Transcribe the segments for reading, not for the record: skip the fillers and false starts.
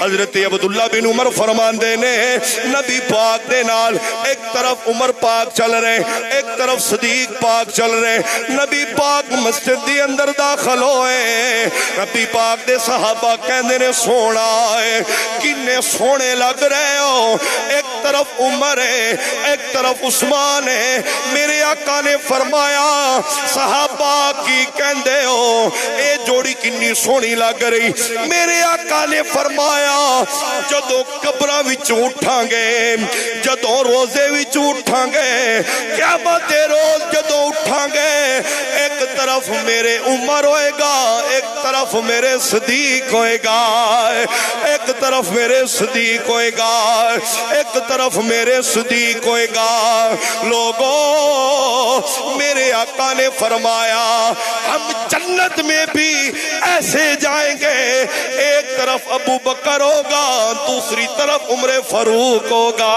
حضرت عبداللہ بن عمر فرماندے نے نبی پاک دے نال ایک طرف عمر پاک چل رہے ایک طرف صدیق پاک چل رہے نبی پاک مسجد دی اندر داخل ہوئے نبی پاک دے صحابہ کہندے نے سونا ہے کنے سونے لگ رہے ہو ایک طرف عمر ہے ایک طرف عثمان ہے میرے آقا نے فرمایا صحابہ کی کہندے ہو اے جوڑی کنی سونی لگ رہی میرے آقا نے فرمایا جدو قبراں وچ اٹھاں گے جدو روزے وچ اٹھاں گے قیامت دے روز جدو اٹھاں گے ایک طرف میرے عمر ہوئے گا ایک طرف میرے صدیق ہوئے گا ایک طرف میرے صدیق ہوئے گا ایک طرف میرے صدیق ہوئے گا لوگوں میرے آقا نے فرمایا ہم جنت میں بھی ایسے جائیں گے ایک طرف ابو بکر ہوگا دوسری طرف عمر فاروق ہوگا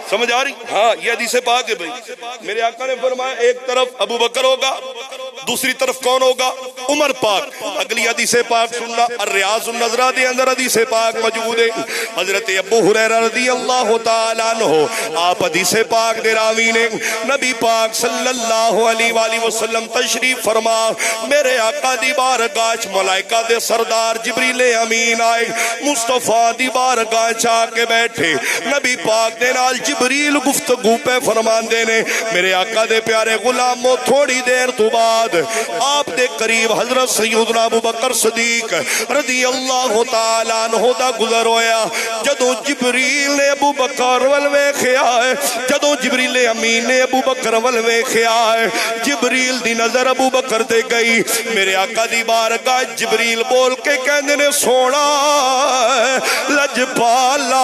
سمجھ آ رہی ہاں یہ حدیث پاک ہے بھائی میرے آقا نے فرمایا ایک طرف ابو بکر ہوگا دوسری طرف کون ہوگا عمر پاک اگلی حدیث پاک سننا الریاض النظرہ دے اندر حدیث پاک موجود ہے حضرت ابو ہریرہ رضی اللہ تعالیٰ عنہ آپ حدیث پاک دے راوی نے نبی پاک صلی اللہ علیہ وآلہ وسلم تشریف فرما میرے آقا دی بارگاہ ملائکہ دے سردار جبریل امین آئے مصطفیٰ دی بارگاہ چاہ کے بیٹھے نبی پاک دے نال جبریل گفتگو پہ فرمان دینے میرے آقا دے پیارے غلاموں تھوڑی دیر تو بعد آپ دے قریب حضرت سیدنا ابو بکر صدیق رضی اللہ تعالیٰ عنہ دا گزر ہویا جدو جبریل نے ابو بکر والوے خیائے جدو جبریل امین نے ابو بکر والوے خیائے جبریل دی نظر ابو بکر دے گئی میرے آقا دی بارگاہ جبریل بول کے کہنے نے سونا لجپالا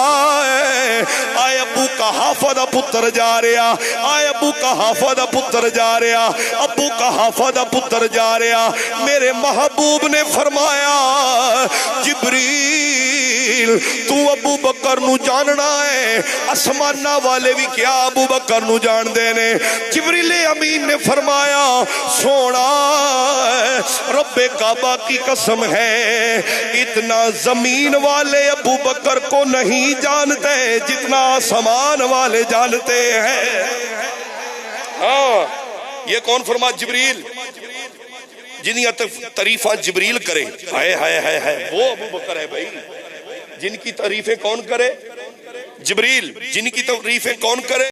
آئے ابو کا حافظہ پتر جا رہا آئے ابو کا حافظہ پتر جا رہا ابو کا حافظہ پتر جا رہا میرے محبوب نے فرمایا جبریل تو ابو بکر نو جاننا ہے اسمانہ والے بھی کیا ابو بکر نو جان دینے جبریل امین نے فرمایا سونا رب کعبہ کی قسم ہے اتنا زمین والے ابو بکر کو نہیں جانتے جتنا آسمان والے جانتے ہیں ہاں یہ کون فرما جبریل جنہی تعریفہ جبریل کرے ہائے ہائے ہائے ہائے وہ ابو بکر ہے بھائی جن کی تعریفیں کون کرے جبریل جن کی تعریفیں کون کرے